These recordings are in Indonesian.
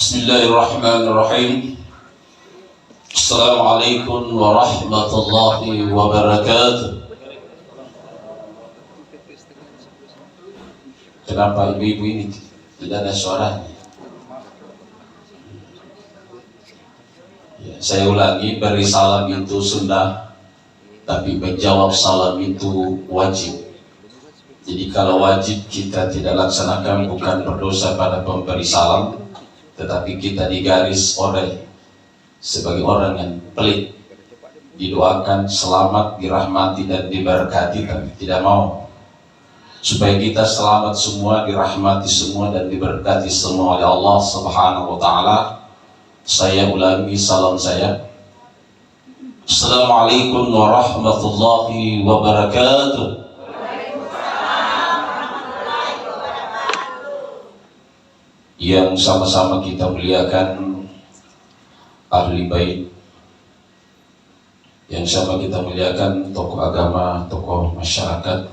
Bismillahirrahmanirrahim. Assalamualaikum warahmatullahi wabarakatuh. Kenapa ibu-ibu ini tidak ada suaranya? Ya, saya ulangi, beri salam itu sunnah, tapi menjawab salam itu wajib. Jadi kalau wajib kita tidak laksanakan, bukan berdosa pada pemberi salam, tetapi kita digaris oleh sebagai orang yang pelit, didoakan selamat, dirahmati dan diberkati, tapi tidak mau. Supaya kita selamat semua, dirahmati semua dan diberkati semua oleh Allah Subhanahu wa taala, saya ulangi salam saya. Assalamualaikum warahmatullahi wabarakatuh. Yang sama-sama kita muliakan ahli bait, yang sama kita muliakan tokoh agama, tokoh masyarakat,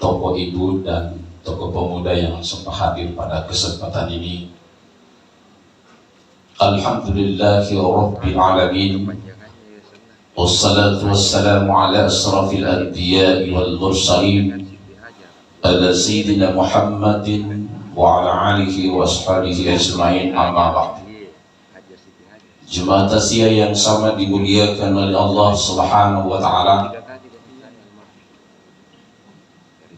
tokoh ibu dan tokoh pemuda yang sempat hadir pada kesempatan ini. Alhamdulillahi rabbil alamin, wassalatu wassalamu ala asrafil anbiya'i wal mursalin, ala sayyidina Muhammadin wa ala alihi wa ashabihi ajma'in, amma ba'd. Jemaah tasya yang sama dimuliakan oleh Allah Subhanahu wa taala,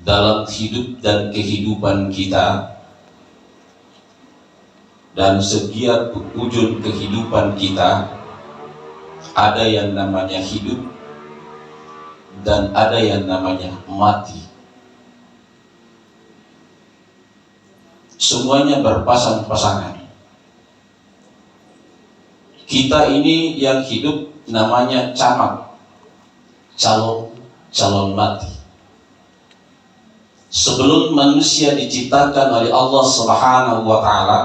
dalam hidup dan kehidupan kita dan setiap wujud kehidupan kita ada yang namanya hidup dan ada yang namanya mati. Semuanya berpasang-pasangan. Kita ini yang hidup namanya camat, calon mati. Sebelum manusia diciptakan oleh Allah Subhanahu wa taala,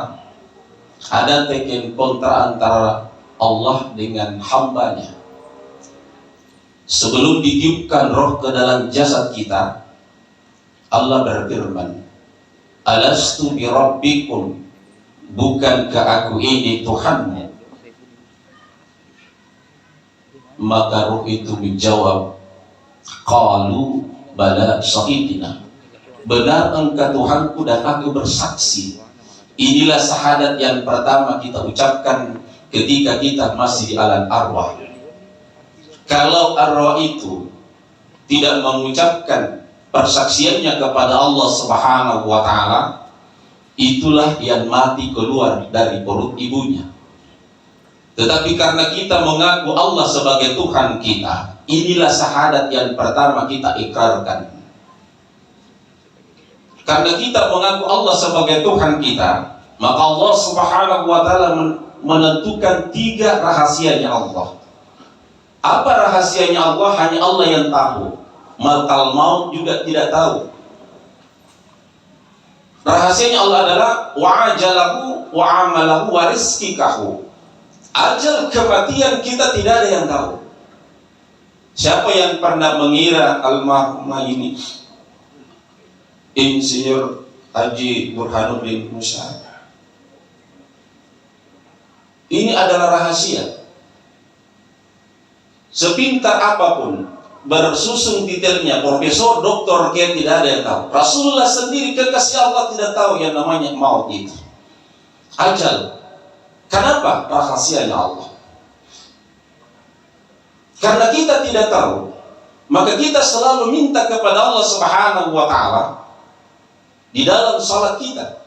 ada teken kontra antara Allah dengan hambanya. Sebelum ditiupkan roh ke dalam jasad kita, Allah berfirman, alastu bi rabbikum, bukankah aku ini Tuhanmu? Maka ruh itu menjawab, qalu bala syahidina, benar engkau Tuhanku dan aku bersaksi. Inilah syahadat yang pertama kita ucapkan ketika kita masih di alam arwah. Kalau arwah itu tidak mengucapkan persaksiannya kepada Allah Subhanahu wa taala, itulah yang mati keluar dari perut ibunya. Tetapi karena kita mengaku Allah sebagai Tuhan kita, inilah syahadat yang pertama kita ikrarkan. Karena kita mengaku Allah sebagai Tuhan kita, maka Allah Subhanahu wa taala menentukan 3 rahasianya Allah. Apa rahasianya Allah? Hanya Allah yang tahu. Malakal maut juga tidak tahu. Rahasianya Allah adalah wa'ajalahu wa'amalahu wa rizqikahu. Ajal kematian kita tidak ada yang tahu. Siapa yang pernah mengira almarhumah ini Insinyur Haji Burhanuddin Musa, ini adalah rahasia. Sepintar apapun, bersusun detailnya, profesor, doktor, dia tidak ada yang tahu. Rasulullah sendiri kekasih Allah tidak tahu yang namanya maut itu, ajal. Kenapa? Rahasianya Allah. Karena kita tidak tahu, maka kita selalu minta kepada Allah Subhanahu wa taala di dalam salat kita,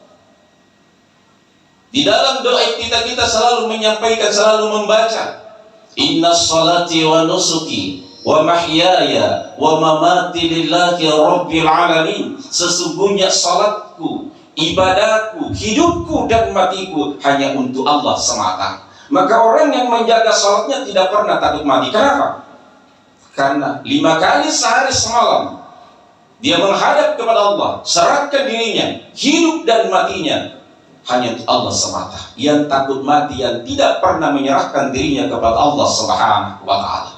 di dalam doa kita selalu menyampaikan, selalu membaca, inna salati wa nusuki wa mahyaya wa mamati lillahi rabbil alamin. Sesungguhnya salatku, ibadahku, hidupku dan matiku hanya untuk Allah semata. Maka orang yang menjaga salatnya tidak pernah takut mati. Kenapa? Karena 5 kali sehari semalam dia menghadap kepada Allah, serahkan dirinya, hidup dan matinya hanya untuk Allah semata. Yang takut mati, yang tidak pernah menyerahkan dirinya kepada Allah Subhanahu wa taala.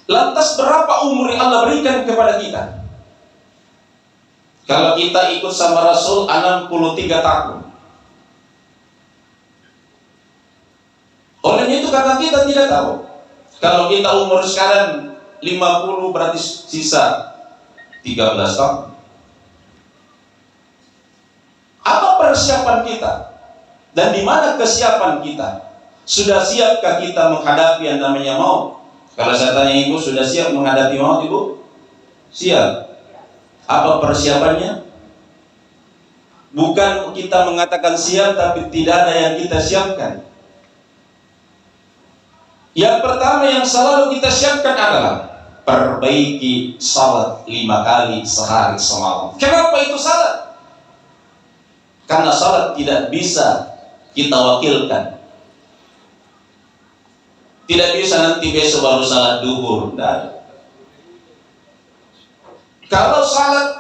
Lantas berapa umur yang Allah berikan kepada kita? Kalau kita ikut sama Rasul 63 tahun. Oleh itu karena kita tidak tahu. Kalau kita umur sekarang 50 berarti sisa 13 tahun. Apa persiapan kita? Dan di mana kesiapan kita? Sudah siapkah kita menghadapi yang namanya maut? Kalau saya tanya ibu, sudah siap menghadapi maut ibu? Siap. Apa persiapannya? Bukan kita mengatakan siap tapi tidak ada yang kita siapkan. Yang pertama yang selalu kita siapkan adalah perbaiki salat 5 kali sehari semalam. Kenapa itu salat? Karena salat tidak bisa kita wakilkan. Tidak bisa nanti besok baru salat duhur. Kalau salat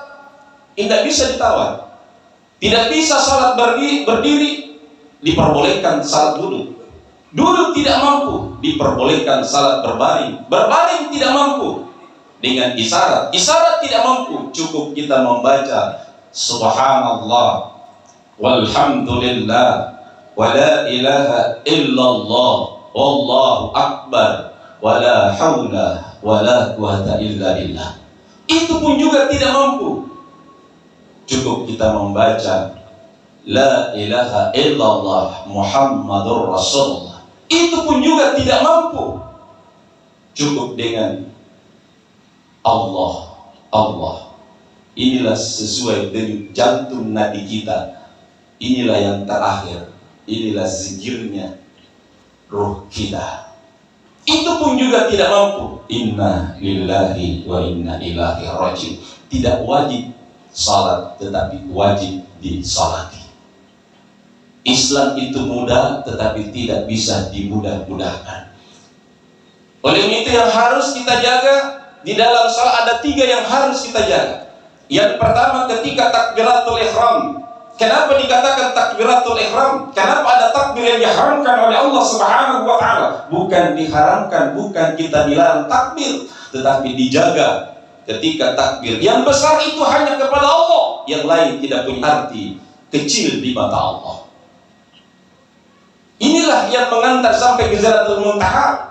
tidak bisa ditawar. Tidak bisa salat berdiri, diperbolehkan salat duduk. Duduk tidak mampu, diperbolehkan salat berbaring. Berbaring tidak mampu, dengan isyarat. Isyarat tidak mampu, cukup kita membaca subhanallah walhamdulillah wa la ilaha illallah wallahu akbar wa la hawla wa la quwata illa billah. Itu pun juga tidak mampu, cukup kita membaca la ilaha illallah Muhammadur Rasulullah. Itu pun juga tidak mampu, cukup dengan Allah. Inilah sesuai dengan jantung nadi kita. Inilah yang terakhir. Inilah zikirnya ruh kita. Itu pun juga tidak mampu. Inna lillahi wa inna ilaihi raji'un. Tidak wajib salat, tetapi wajib disalati. Islam itu mudah, tetapi tidak bisa dimudah-mudahkan. Oleh itu yang harus kita jaga di dalam salat ada 3 yang harus kita jaga. Yang pertama ketika takbiratul ihram. Kenapa dikatakan takbiratul ihram? Kenapa ada takbir yang diharamkan oleh Allah Subhanahu wa taala? Bukan diharamkan, bukan kita dilarang takbir, tetapi dijaga. Ketika takbir yang besar itu hanya kepada Allah, yang lain tidak punya arti, kecil di mata Allah. Inilah yang mengantar sampai ke Sidratul Muntaha,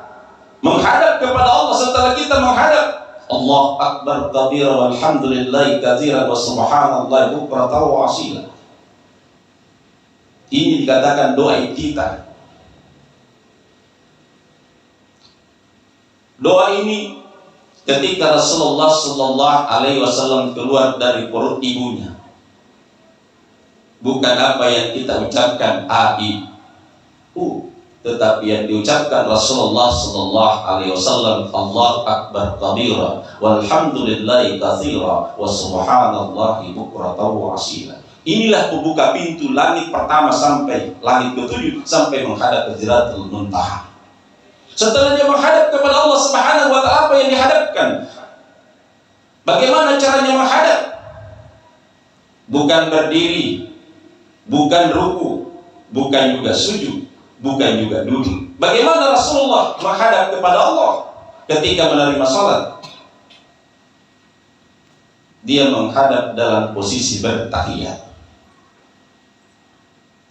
menghadap kepada Allah. Setelah kita menghadap, Allah akbar kabira walhamdulillahi katsiran wa subhanallahi bukratan wa asila. Ini dikatakan doa kita. Doa ini ketika Rasulullah sallallahu alaihi wasallam keluar dari perut ibunya, bukan apa yang kita ucapkan tetapi yang diucapkan Rasulullah sallallahu alaihi wasallam, Allah akbar kabira walhamdulillahi katsira wa subhanallahi bukratan wa asila. Inilah pembuka pintu langit pertama sampai langit ke-7 sampai menghadap ke Sidratul Muntaha. Setelah dia menghadap kepada Allah Subhanahu wa taala, apa yang dihadapkan? Bagaimana caranya menghadap? Bukan berdiri, bukan ruku, bukan juga sujud, bukan juga duduk. Bagaimana Rasulullah menghadap kepada Allah ketika menerima salat? Dia menghadap dalam posisi bertahiyat.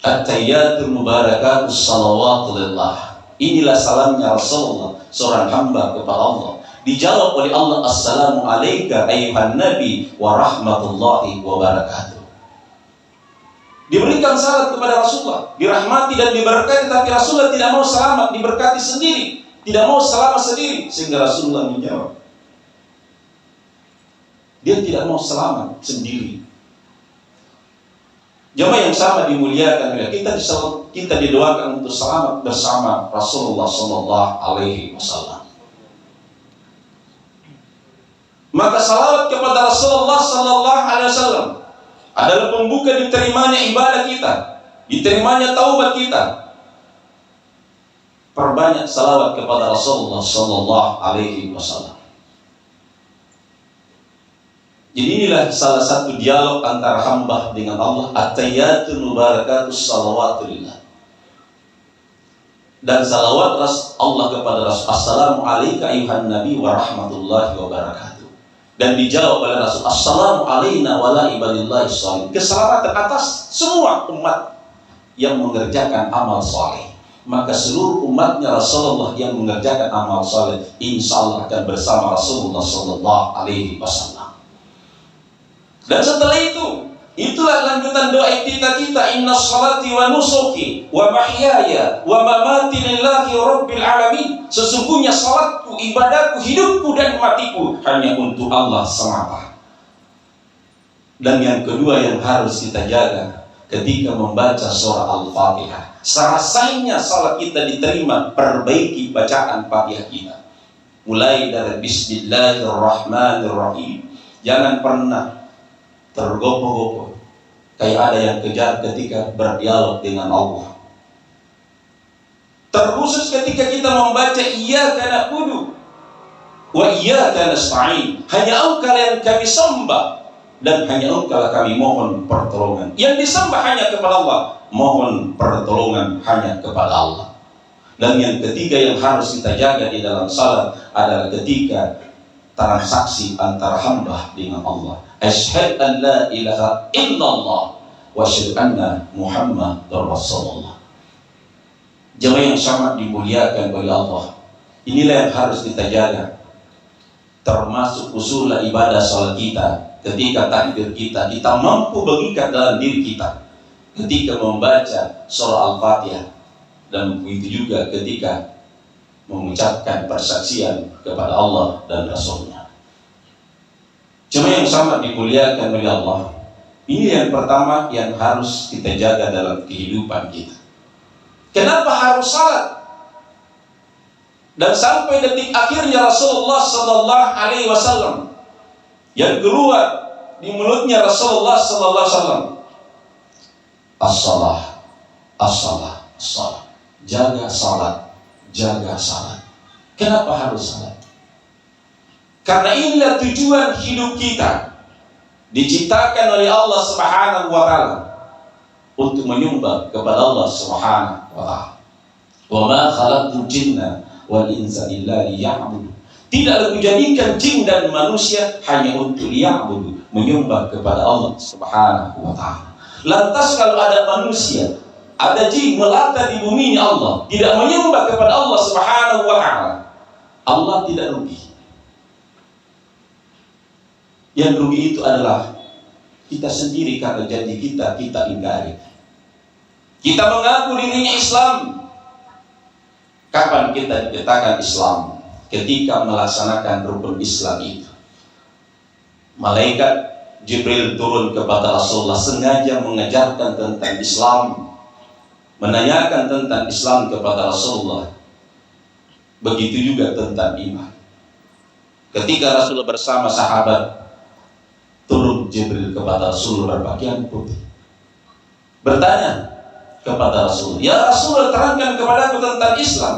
At-tahiyyatul mubarakatus salawatu lillah. Inilah salamnya Rasulullah, seorang hamba kepada Allah. Dijawab oleh Allah, assalamu alayka ayyuhan nabi wa rahmatullahi wa barakatuh. Diberikan salat kepada Rasulullah, dirahmati dan diberkati, tapi Rasulullah tidak mau selamat diberkati sendiri, tidak mau selamat sendiri, sehingga Rasulullah menjawab. Dia tidak mau selamat sendiri. Jamaah yang sama dimuliakan oleh kita didoakan untuk selamat bersama Rasulullah sallallahu alaihi wasallam. Maka salawat kepada Rasulullah sallallahu alaihi wasallam adalah pembuka diterimanya ibadah kita, diterimanya taubat kita. Perbanyak salawat kepada Rasulullah sallallahu alaihi wasallam. Jadi inilah salah satu dialog antara hamba dengan Allah, at-tahiyyatul mubarakatus salawatulillah. Dan salawat Allah kepada Rasul, assalamu alayka ayyuhan nabi wa rahmatullahi wa barakatuh. Dan dijawab oleh Rasul, assalamu alayna wa la ibadillahi shalih. Keselamatan atas semua umat yang mengerjakan amal saleh. maka seluruh umatnya Rasulullah yang mengerjakan amal saleh insya Allah akan bersama Rasulullah Sallallahu Alaihi Wasallam. Dan setelah itu, itulah lanjutan doa kita, inna salati wa nusuki wa mahyaya wa mamati lillahi rabbil alamin. Sesungguhnya salatku, ibadahku, hidupku dan matiku hanya untuk Allah semata. Dan yang kedua yang harus kita jaga ketika membaca surah Al-Fatihah, selesainya salat kita diterima, perbaiki bacaan Fatihah kita. Mulai dari Bismillahirrahmanirrahim. Jangan pernah tergopoh-gopoh kayak ada yang kejar ketika berdialog dengan Allah. Terkhusus ketika kita membaca Iyyaka na'budu wa iyyaka nasta'in. Hanya Engkau yang kami sembah dan hanya Engkau kami mohon pertolongan. Yang disembah hanya kepada Allah, mohon pertolongan hanya kepada Allah. Dan yang ketiga yang harus kita jaga di dalam salat adalah ketika transaksi antara hamba dengan Allah. Asyhadu an la ilaha illallah wa asyhadu anna Muhammadar Rasulullah. Jemaah yang sangat dimuliakan oleh Allah, inilah yang harus kita jaga. Termasuk usul ibadah salat kita. Ketika takbir kita mampu mengikat dalam diri kita ketika membaca surah Al-Fatihah, dan begitu juga ketika mengucapkan persaksian kepada Allah dan Rasulnya. Cuma yang sangat dimuliakan oleh Allah, ini yang pertama yang harus kita jaga dalam kehidupan kita. Kenapa harus salat? Dan sampai detik akhirnya Rasulullah Sallallahu Alaihi Wasallam yang keluar di mulutnya Rasulullah Sallallahu Alaihi Wasallam, as-salah, as-salah, as-salah. Jaga salat, jaga salat. Kenapa harus salat? Karena inilah tujuan hidup kita, diciptakan oleh Allah Subhanahu wa Ta'ala untuk menyembah kepada Allah Subhanahu wa Ta'ala. Wa ma khalaqtul jinna wal insa illa liya'budun. Tidak dijadikan jin dan manusia hanya untuk liya'budu, menyembah kepada Allah Subhanahu wa Ta'ala. Lantas kalau ada manusia, ada jin melata di bumi Allah, tidak menyembah kepada Allah Subhanahu wa Ta'ala, Allah tidak rugi. Yang rugi itu adalah kita sendiri karena janji kita ingkari. Kita mengaku dirinya Islam. Kapan kita dikatakan Islam? Ketika melaksanakan rukun Islam itu. Malaikat Jibril turun kepada Rasulullah sengaja mengajarkan tentang Islam, menanyakan tentang Islam kepada Rasulullah. Begitu juga tentang iman. Ketika Rasulullah bersama sahabat, turun Jibril kepada Rasulullah berpakaian putih, bertanya kepada Rasulullah, ya Rasulullah, terangkan kepadaku tentang Islam.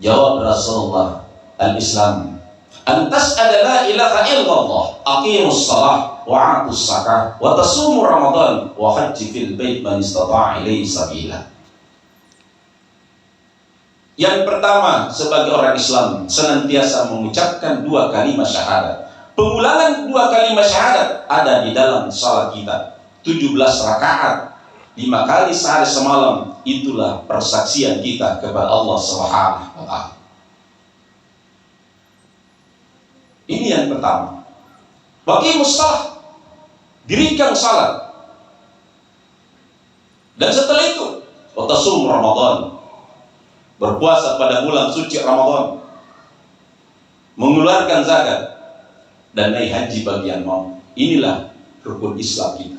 Jawab Rasulullah, al-Islam antas adalah ilaha illallah, aqimus salah wa atus zakah wa tasumu ramadan wa hajji fil bait man istata'a ilaihi sabila. Yang pertama, sebagai orang Islam senantiasa mengucapkan dua kalimat syahadat. Pengulangan dua kalimat syahadat ada di dalam salat kita, 17 rakaat, 5 kali sehari semalam. Itulah persaksian kita kepada Allah Subhanahu wa Ta'ala. Ini yang pertama. Bagi mustalah, dirikan salat. Dan setelah itu, watasum Ramadan, berpuasa pada bulan suci Ramadan, mengeluarkan zakat, dan naik haji bagi yang mau. Inilah rukun Islam kita.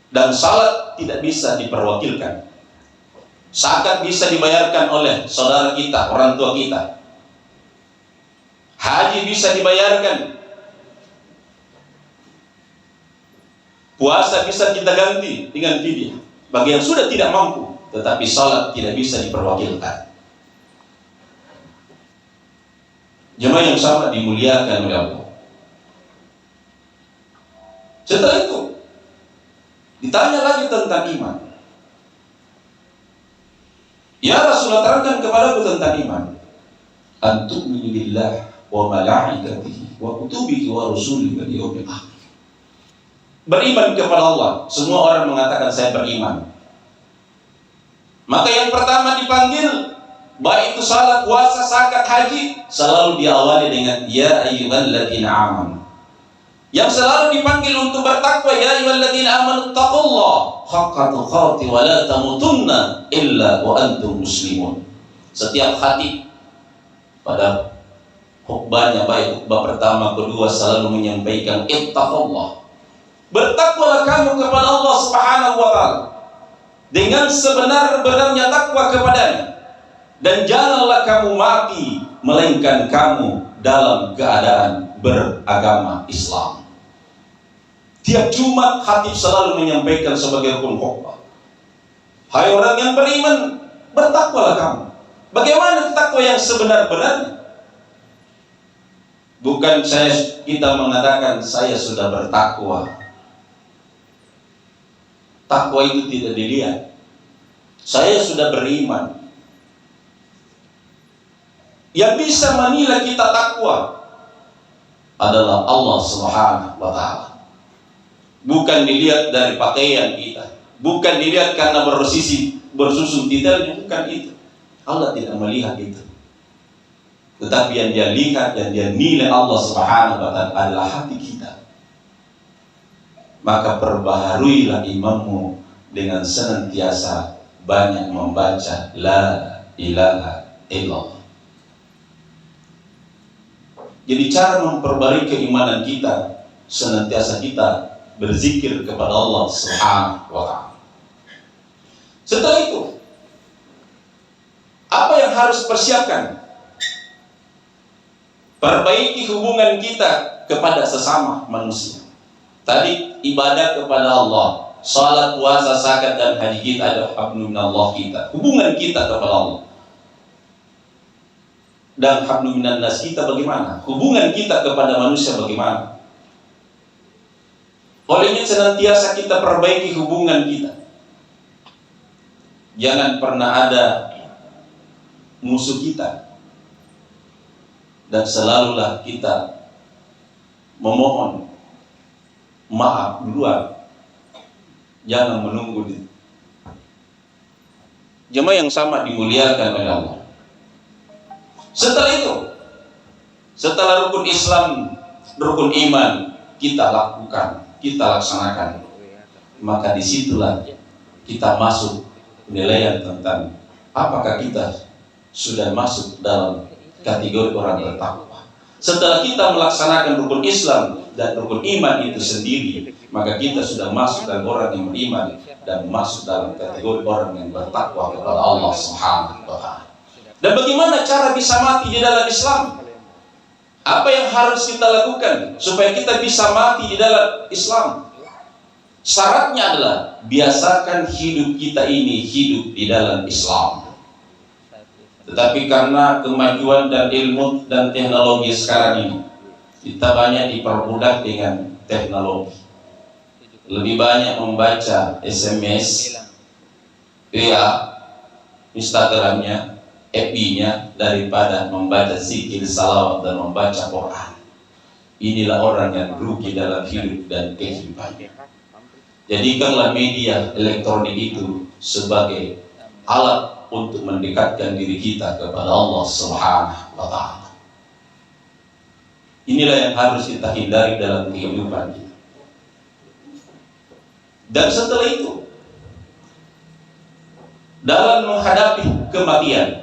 Dan salat tidak bisa diperwakilkan. Zakat bisa dibayarkan oleh saudara kita, orang tua kita. Haji bisa dibayarkan. Puasa bisa kita ganti dengan fidyah bagi yang sudah tidak mampu. Tetapi salat tidak bisa diperwakilkan. Jemaah yang sangat dimuliakan oleh Allah. Setelah itu ditanya lagi tentang iman. Ya Rasulullah, terangkan kepadaku tentang iman. Antu'minu billah wa malaikatihi wa kutubihi wa rusulihi wal yawmil akhir. Beriman kepada Allah. Semua orang mengatakan saya beriman. Maka yang pertama dipanggil, baik itu salat, puasa, zakat, haji, selalu diawali dengan ya ayyuhalladzina amanu. Yang selalu dipanggil untuk bertakwa, ya ayyuhalladzina amanu taqullaha haqqa tuqatih wa la tamutunna illa wa antum muslimun. Setiap khatib pada khutbahnya, baik khutbah pertama, kedua, selalu menyampaikan ittaqullah. Bertakwalah kamu kepada Allah Subhanahu wa taala dengan sebenar-benarnya takwa kepadanya, dan janganlah kamu mati melainkan kamu dalam keadaan beragama Islam. Tiap Jumat khatib selalu menyampaikan sebagai rukun khutbah, hai orang yang beriman, bertakwalah kamu. Bagaimana takwa yang sebenar-benarnya? Bukan kita mengatakan saya sudah bertakwa. Takwa itu tidak dilihat. Saya sudah beriman. Yang bisa menilai kita takwa adalah Allah Subhanahu wa taala. Bukan dilihat dari pakaian kita, bukan dilihat karena bersusun titelnya, bukan itu. Allah tidak melihat itu. Tetapi yang dia lihat dan dia nilai Allah Subhanahu wa taala adalah hati kita. Maka perbaharuilah imanmu dengan senantiasa banyak membaca la ilaha illallah. Jadi cara memperbarui keimanan kita, senantiasa kita berzikir kepada Allah Subhanahu wa taala. Setelah itu, apa yang harus persiapkan? Perbaiki hubungan kita kepada sesama manusia. Tadi ibadah kepada Allah, salat, puasa, zakat, dan haji kita adalah hablum minallah kita. Hubungan kita kepada Allah. Dan hablum minan nas kita bagaimana? Hubungan kita kepada manusia bagaimana? Olehnya senantiasa kita perbaiki hubungan kita. Jangan pernah ada musuh kita. Dan selalulah kita memohon maaf duluan. Jangan menunggu. Jemaah yang sama dimuliakan oleh Allah. Setelah itu, setelah rukun Islam, rukun iman kita lakukan, kita laksanakan, maka disitulah kita masuk penilaian tentang apakah kita sudah masuk dalam kategori orang bertakwa. Setelah kita melaksanakan rukun Islam dan rukun iman itu sendiri, maka kita sudah masuk dalam orang yang beriman dan masuk dalam kategori orang yang bertakwa kepada Allah Subhanahu wa taala. Dan bagaimana cara bisa mati di dalam Islam? Apa yang harus kita lakukan supaya kita bisa mati di dalam Islam? Syaratnya adalah biasakan hidup kita ini hidup di dalam Islam. Tetapi karena kemajuan dan ilmu dan teknologi sekarang ini, kita banyak diperbudak dengan teknologi. Lebih banyak membaca SMS, WA, Instagramnya, FB-nya daripada membaca zikir, salawat, dan membaca Quran. Inilah orang yang rugi dalam hidup dan kehidupan. Jadikanlah media elektronik itu sebagai alat untuk mendekatkan diri kita kepada Allah Subhanahu wa taala. Inilah yang harus kita hindari dalam kehidupan kita. Dan setelah itu, dalam menghadapi kematian,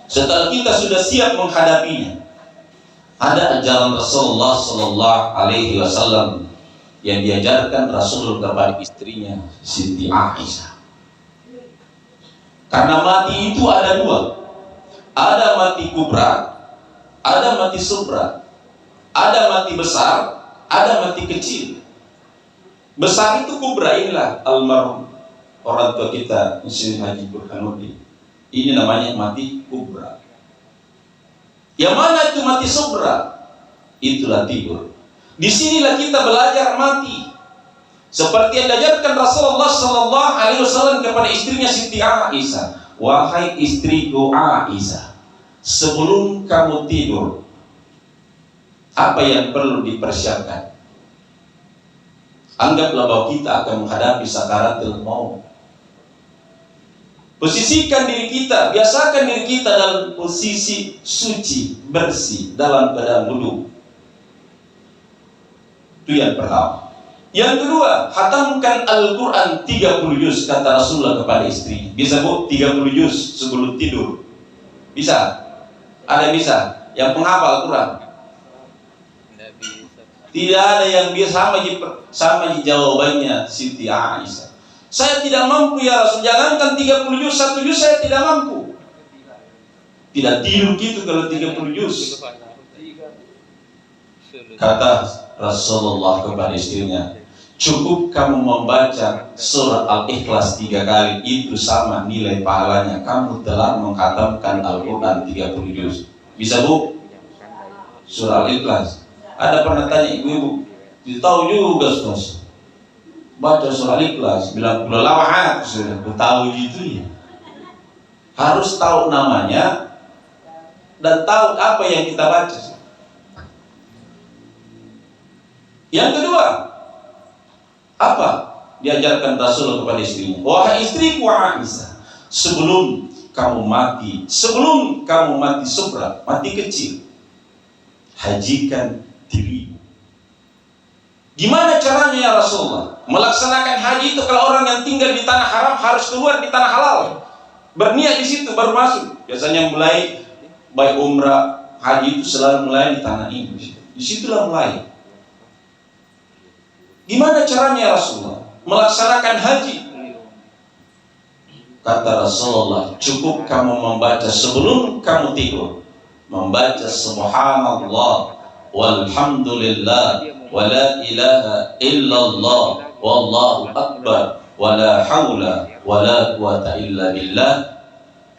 setelah kita sudah siap menghadapinya, ada ajaran Rasulullah Sallallahu Alaihi Wasallam yang diajarkan Rasulullah kepada istrinya Siti Aisyah. Karena mati itu ada dua, ada mati kubra, ada mati subra, ada mati besar, ada mati kecil. Besar itu kubra, inilah almarhum orang tua kita Syekh Haji Burhanuddin. Ini namanya mati kubra. Yang mana itu mati subra? Itulah tidur. Disinilah kita belajar mati. Seperti yang diajarkan Rasulullah Sallallahu Alaihi Wasallam kepada istrinya Siti Aisyah. Wahai istriku Aisyah, sebelum kamu tidur, apa yang perlu dipersiapkan? Anggaplah bahwa kita akan menghadapi sakaratul maut. Posisikan diri kita, biasakan diri kita dalam posisi suci, bersih dalam keadaan wudu. Itu yang pertama. Yang kedua, hatamkan Al-Quran 30 juz, kata Rasulullah kepada istri. Bisa bu, 30 juz sebelum tidur? Bisa? Ada yang bisa? Yang penghafal Al-Quran? Tidak ada yang bisa. Sama jawabannya Siti Aisyah. Saya tidak mampu ya Rasul, jangankan 30 juz, 1 juz saya tidak mampu. Tidak tidur gitu kalau 30 juz. Kata Rasulullah kepada istrinya, cukup kamu membaca surat Al-Ikhlas 3 kali, itu sama nilai pahalanya kamu telah mengkhatamkan Al-Quran 30 juz. Bisa bu? Surah Al-Ikhlas. Ada pernah tanya ibu-ibu, tahu juga Ustaz, baca surah Al-Ikhlas, bilang lawahat, sudah tahu gitu ya. Harus tahu namanya dan tahu apa yang kita baca. Yang kedua, apa diajarkan Rasul kepada istrinya? Wahai istriku Aisyah, sebelum kamu mati subra, mati kecil, hajikan dirimu. Gimana caranya ya Rasulullah? Melaksanakan haji itu kalau orang yang tinggal di tanah haram harus keluar di tanah halal. Berniat di situ baru masuk. Biasanya mulai baik umrah, haji itu selalu mulai di tanah ini. Disitulah mulai. Gimana caranya ya Rasulullah melaksanakan haji? Kata Rasulullah, cukup kamu membaca sebelum kamu tidur, membaca subhanallah walhamdulillah wa la ilaha illallah wallahu akbar wa la hawla wa la quwata illa billah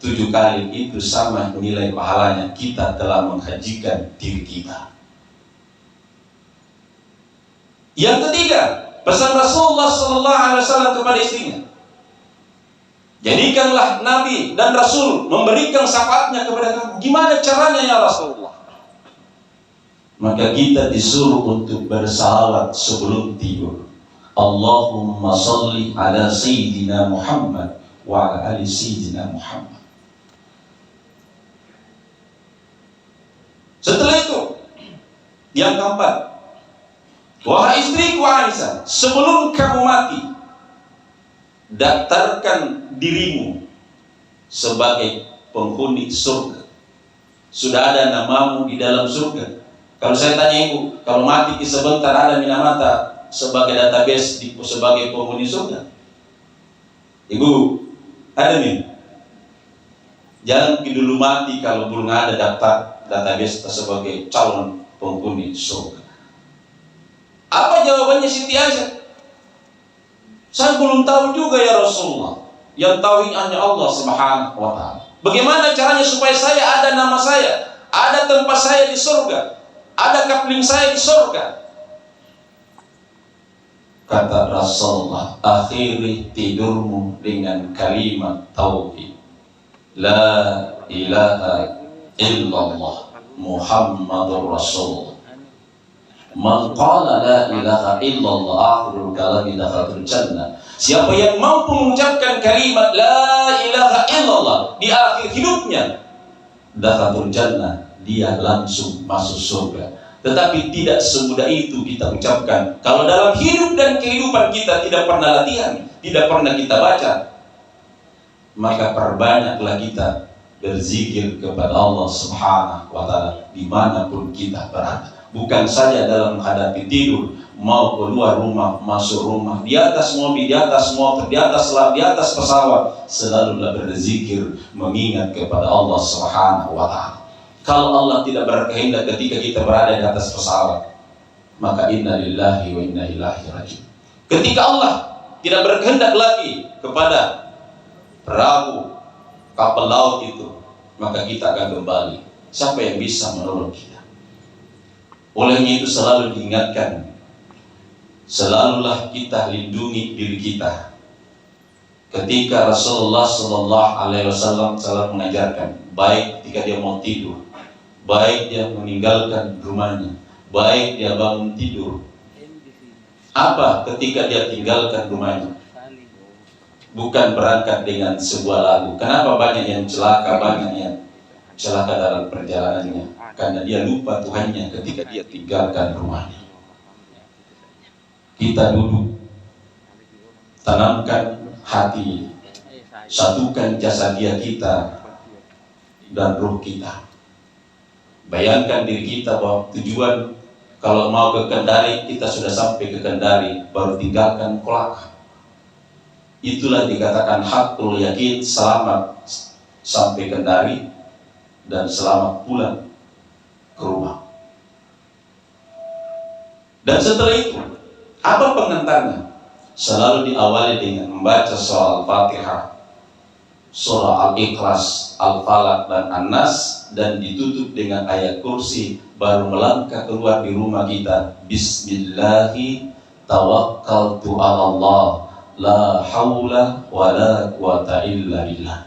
7 kali. Itu sama nilai pahalanya kita telah menghajikan diri kita. Yang ketiga, pesan Rasulullah SAW kepada istrinya, jadikanlah Nabi dan Rasul memberikan syafaatnya kepada kamu. Gimana caranya ya Rasulullah? Maka kita disuruh untuk bersalawat sebelum tidur. Allahumma salli ala Sayyidina Muhammad wa ala ali Sayyidina Muhammad. Setelah itu, yang keempat, wahai istriku Aisyah, sebelum kamu mati, daftarkan dirimu sebagai penghuni surga. Sudah ada namamu di dalam surga. Kalau saya tanya ibu, kalau mati sebentar ada minamata sebagai database sebagai penghuni surga? Ibu, ada nih? Jangan dulu mati kalau belum ada daftar database sebagai calon penghuni surga. Apa jawabannya Siti Aisyah? Saya belum tahu juga ya Rasulullah. Yang tahu hanya Allah Subhanahu wa ta'ala. Bagaimana caranya supaya saya ada nama saya, ada tempat saya di surga, ada kapling saya di surga? Kata Rasulullah, akhiri tidurmu dengan kalimat tauhid, la ilaha illallah Muhammadur Rasulullah. Man qala la ilaha illallah akhirul kalami dakhalul jannah. Siapa yang mampu mengucapkan kalimat la ilaha illallah di akhir hidupnya, dakhalul jannah, dia langsung masuk surga. Tetapi tidak semudah itu kita ucapkan. Kalau dalam hidup dan kehidupan kita tidak pernah latihan, tidak pernah kita baca, maka perbanyaklah kita berzikir kepada Allah Subhanahu wa ta'ala dimanapun kita berada. Bukan saja dalam menghadapi tidur, mau keluar rumah, masuk rumah, di atas mobil, di atas motor, di atas pesawat, selalulah berzikir, mengingat kepada Allah Subhanahu wa ta'ala. Kalau Allah tidak berkehendak ketika kita berada di atas pesawat, maka inna lillahi wa inna ilaihi raji'un. Ketika Allah tidak berkehendak lagi kepada perahu kapal laut itu, maka kita akan kembali. Siapa yang bisa menolong kita? Olehnya itu selalu diingatkan, selalulah kita lindungi diri kita. Ketika Rasulullah SAW selalu mengajarkan, baik ketika dia mau tidur, baik dia meninggalkan rumahnya, baik dia bangun tidur. Apa ketika dia tinggalkan rumahnya? bukan berangkat dengan sebuah lagu. Kenapa banyak yang celaka, banyak yang celaka dalam perjalanannya? Karena dia lupa Tuhannya ketika dia tinggalkan rumahnya. Kita duduk, tanamkan hati, satukan jasadia kita dan ruh kita. Bayangkan diri kita bahwa tujuan kalau mau ke Kendari, kita sudah sampai ke Kendari, baru tinggalkan Kolaka. Itulah dikatakan hakul yakin, selamat sampai Kendari dan selamat pulang ke rumah. Dan setelah itu, apa pengantarnya? Selalu diawali dengan membaca surah Al-Fatihah, surah Al-Ikhlas, Al-Falaq dan An-Nas, dan ditutup dengan ayat kursi, baru melangkah keluar di rumah kita. Bismillahi tawakkaltu 'ala Allah, la haula wa la quwata illa billah.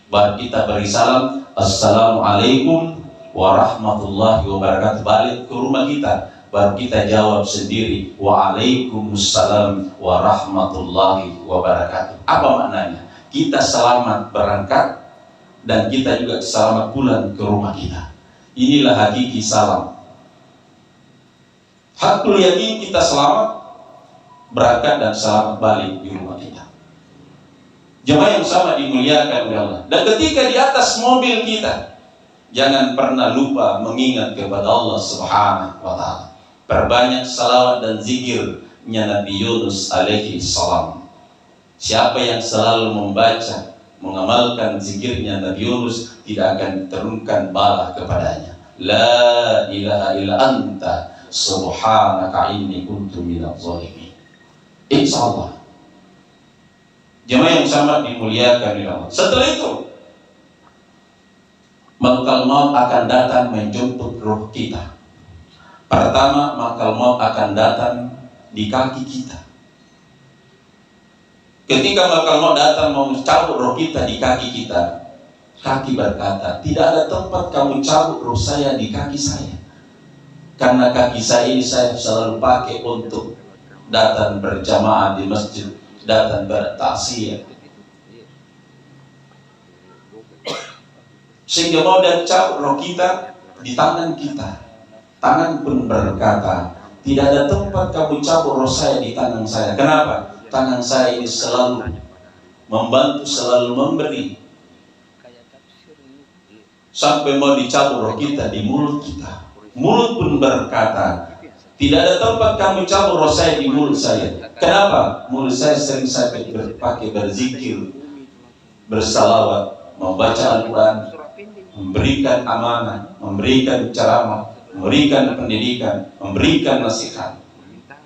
Baru kita beri salam, Assalamualaikum warahmatullahi wabarakatuh. Balik ke rumah kita, baru kita jawab sendiri, Waalaikumsalam warahmatullahi wabarakatuh. Apa maknanya? Kita selamat berangkat dan kita juga selamat pulang ke rumah kita. Inilah hakiki salam. Hakul yakin, kita selamat berangkat dan selamat balik di rumah kita. Jemaah yang sama dimuliakan oleh Allah. Dan ketika di atas mobil kita, jangan pernah lupa mengingat kepada Allah Subhanahu wa ta'ala. Perbanyak salawat dan zikirnya Nabi Yunus alaihi salam. Siapa yang selalu membaca, mengamalkan zikirnya Nabi Yunus, tidak akan diturunkan bala kepadanya. La ilaha illa anta subhanaka inni kuntu minadz zalimin. Insyaallah. Jemaah yang sama dimuliakan oleh Allah. Setelah itu, malakul maut akan datang menjemput roh kita. Pertama, malakul maut akan datang di kaki kita. Ketika malakul maut datang mau cabut roh kita di kaki kita, kaki berkata, tidak ada tempat kamu cabut roh saya di kaki saya. Karena kaki saya ini saya selalu pakai untuk datang berjamaah di masjid, datang bertaksir. Sehingga mau dan cabut roh kita di tangan kita. Tangan pun berkata, tidak ada tempat kamu cabut roh saya di tangan saya. Kenapa? Tangan saya ini selalu membantu, selalu memberi. Sampai mau dicabut roh kita di mulut kita. Mulut pun berkata, tidak ada tempat kamu cabut roh saya di mulut saya. Kenapa? Mulut saya sering saya pakai berzikir, bersalawat, membaca Al-Quran, memberikan amanah, memberikan ceramah, memberikan pendidikan, memberikan nasihat.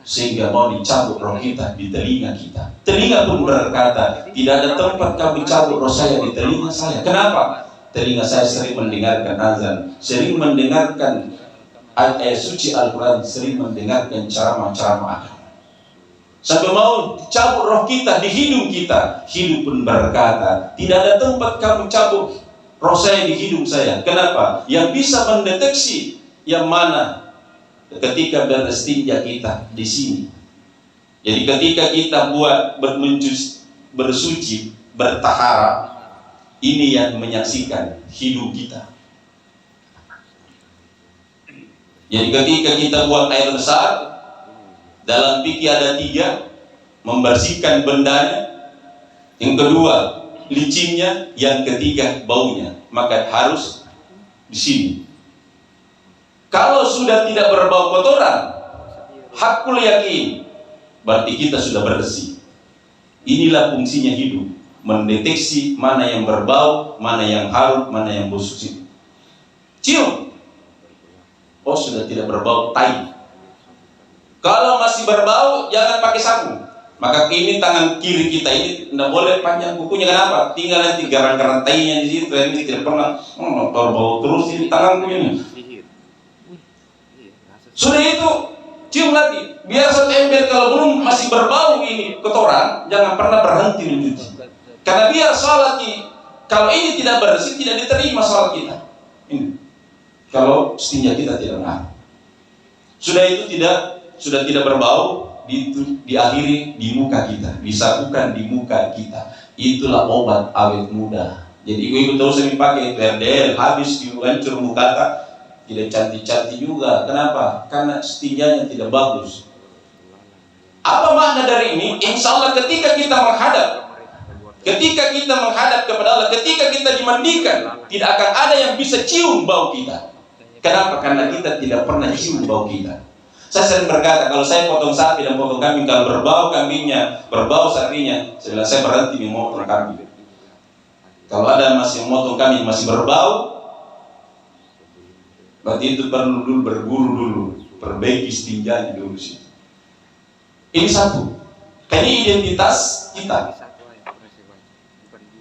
Sehingga mau dicabut roh kita di telinga kita. Telinga pun berkata, tidak ada tempat kamu cabut roh saya di telinga saya. Kenapa? Telinga saya sering mendengarkan azan, sering mendengarkan ayat suci Al-Quran, sering mendengarkan ceramah-ceramah agama. Sampai mau cabut roh kita di hidung kita. Hidung pun berkata, tidak ada tempat kamu cabut roh saya di hidung saya. Kenapa? Yang bisa mendeteksi yang mana ketika beristinja kita di sini. Jadi ketika kita buat bersuci, bertaharah, ini yang menyaksikan hidung kita. Jadi ketika kita buat air besar, dalam fikih ada 3, membersihkan bendanya, yang kedua licinnya, yang ketiga baunya. Maka harus di sini. Kalau sudah tidak berbau kotoran, hakul yakin, berarti kita sudah bersih. Inilah fungsinya hidung, mendeteksi mana yang berbau, mana yang harum, mana yang busuk. Cium, oh sudah tidak berbau, tai. Kalau masih berbau, jangan pakai sapu. Maka ini tangan kiri kita ini tidak boleh panjang kukunya. Kenapa? Tinggal nanti garang-garang tainya di situ. Ini tidak pernah berbau terus ini tanganku ini. Sudah itu cium lagi. Biar satu ember kalau belum masih berbau ini kotoran, jangan pernah berhenti mencuci. Karena biar sholat kalau ini tidak bersih, tidak diterima sholat kita. Ini kalau istinja kita tidak ngaruh. Sudah itu sudah tidak berbau, diakhiri di muka kita, disakukan di muka kita. Itulah obat awet muda. Jadi ibu-ibu tahu sering pakai itu RDL, habis dihancur muka tak, tidak cantik-cantik juga. Kenapa? Karena tinjanya tidak bagus. Apa makna dari ini? Insya Allah ketika kita menghadap kepada Allah, ketika kita dimandikan, tidak akan ada yang bisa cium bau kita. Kenapa? Karena kita tidak pernah cium bau kita. Saya sering berkata, kalau saya potong sapi dan potong kambing, kalau berbau kambingnya, berbau sapinya, saya berhenti memotong kambing. Kalau ada masih memotong kambing masih berbau, berarti itu perlu dulu berguru dulu, perbaiki tinjanya dulu sih. Ini satu. Ini identitas kita.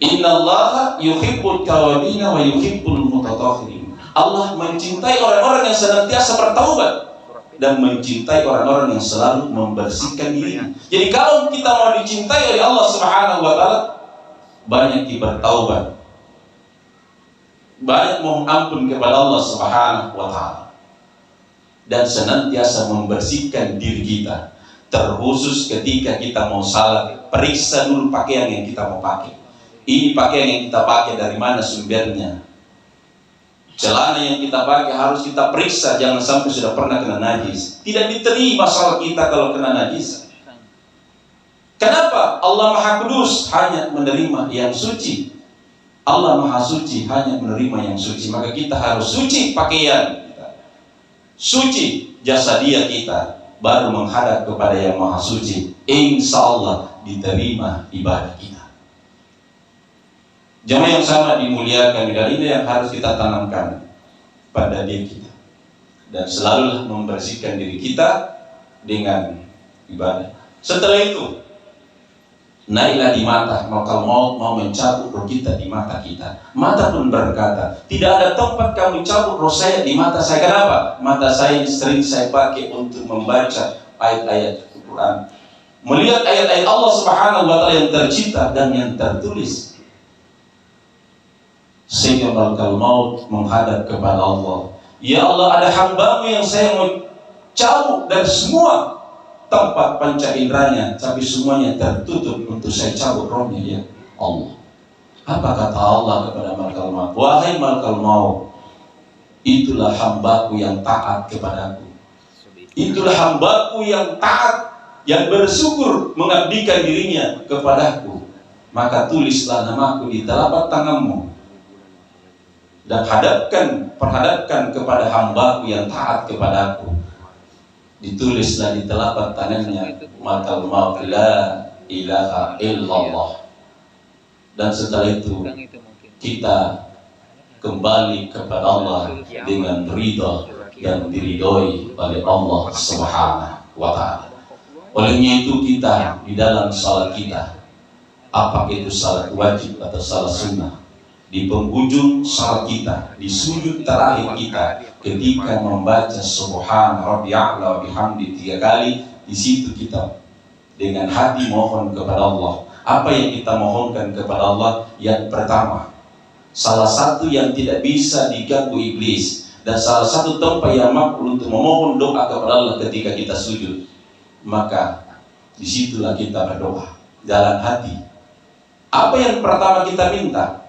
Innallaha yuhibbul tawabina wa yuhibbul mutatahhirin. Allah mencintai orang-orang yang senantiasa bertaubat dan mencintai orang-orang yang selalu membersihkan diri. Jadi kalau kita mau dicintai oleh Allah Subhanahu wa taala, banyak bertaubat, banyak mohon ampun kepada Allah Subhanahu wa taala, dan senantiasa membersihkan diri kita. Terkhusus ketika kita mau salat, periksa dulu pakaian yang kita mau pakai. Ini pakaian yang kita pakai dari mana sumbernya? Celana yang kita pakai harus kita periksa, jangan sampai sudah pernah kena najis. Tidak diterima salat kita kalau kena najis. Kenapa? Allah Maha Kudus hanya menerima yang suci. Allah Maha Suci hanya menerima yang suci. Maka kita harus suci pakaian kita, suci jasadiah kita, baru menghadap kepada yang Maha Suci. Insya Allah diterima ibadah kita. Jamaah yang sama dimuliakan, dan ini yang harus kita tanamkan pada diri kita, dan selalu membersihkan diri kita dengan ibadah. Setelah itu naiklah di mata, maka mau mencabut roh kita di mata kita. Mata pun berkata, tidak ada tempat kamu cabut roh saya di mata saya. Kenapa? Mata saya sering saya pakai untuk membaca ayat-ayat Al-Quran, melihat ayat-ayat Allah Subhanahu wa taala yang tercipta dan yang tertulis, sehingga malakal maut menghadap kepada Allah. Ya Allah, ada hamba-Mu yang saya mau cabut dari semua tempat panca inderanya, tapi semuanya tertutup untuk saya cabut rohnya, ya Allah. Apa kata Allah kepada malakal maut? Wahai malakal maut, itulah hamba-Ku yang taat kepadaku. Itulah hamba-Ku yang taat, yang bersyukur mengabdikan dirinya kepadaku. Maka tulislah namaku di telapak tanganmu, dan perhadapkan kepada hamba-Ku yang taat kepadaku. Ditulislah di telapak tangannya, malakal maut, la ilaha illallah. Dan setelah itu kita kembali kepada Allah dengan ridha dan diridhoi oleh Allah Subhanahu wa taala. Olehnya itu kita di dalam salat kita, apakah itu salat wajib atau salat sunnah, di penghujung salat kita, di sujud terakhir kita, ketika membaca Subhan Rabbiyal A'la wa bihamdi 3 kali, di situ kita dengan hati mohon kepada Allah. Apa yang kita mohonkan kepada Allah? Yang pertama, salah satu yang tidak bisa diganggu iblis, dan salah satu tempat yang makbul untuk memohon doa kepada Allah ketika kita sujud, maka disitulah kita berdoa dalam hati. Apa yang pertama kita minta?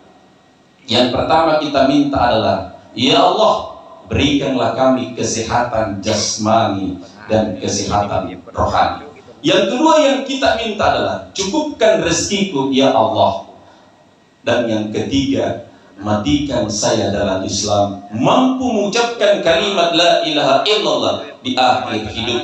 Yang pertama kita minta adalah, ya Allah, berikanlah kami kesehatan jasmani dan kesehatan rohani. Yang kedua yang kita minta adalah, cukupkan rezekiku ya Allah. Dan yang ketiga, matikan saya dalam Islam, mampu mengucapkan kalimat la ilaha illallah di akhir hidup.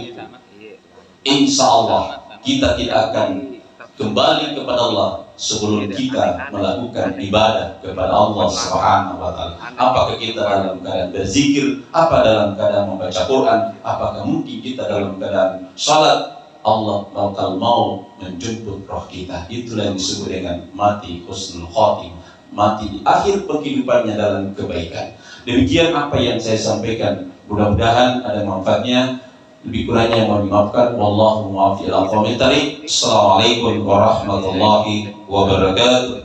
Insya Allah kita tidak akan kembali kepada Allah sebelum kita melakukan ibadah kepada Allah Subhanahu wa taala. Apakah kita dalam keadaan berzikir, apa dalam keadaan membaca Quran, apakah mungkin kita dalam keadaan salat, Allah mau menjemput roh kita. Itulah yang disebut dengan mati husnul khotimah, mati di akhir kehidupannya dalam kebaikan. Demikian apa yang saya sampaikan, mudah-mudahan ada manfaatnya. Lebih kurangnya mohon dimaafkan. Wallahu muwaffiq ila aqwamit thariq. Assalamualaikum warahmatullahi wabarakatuh.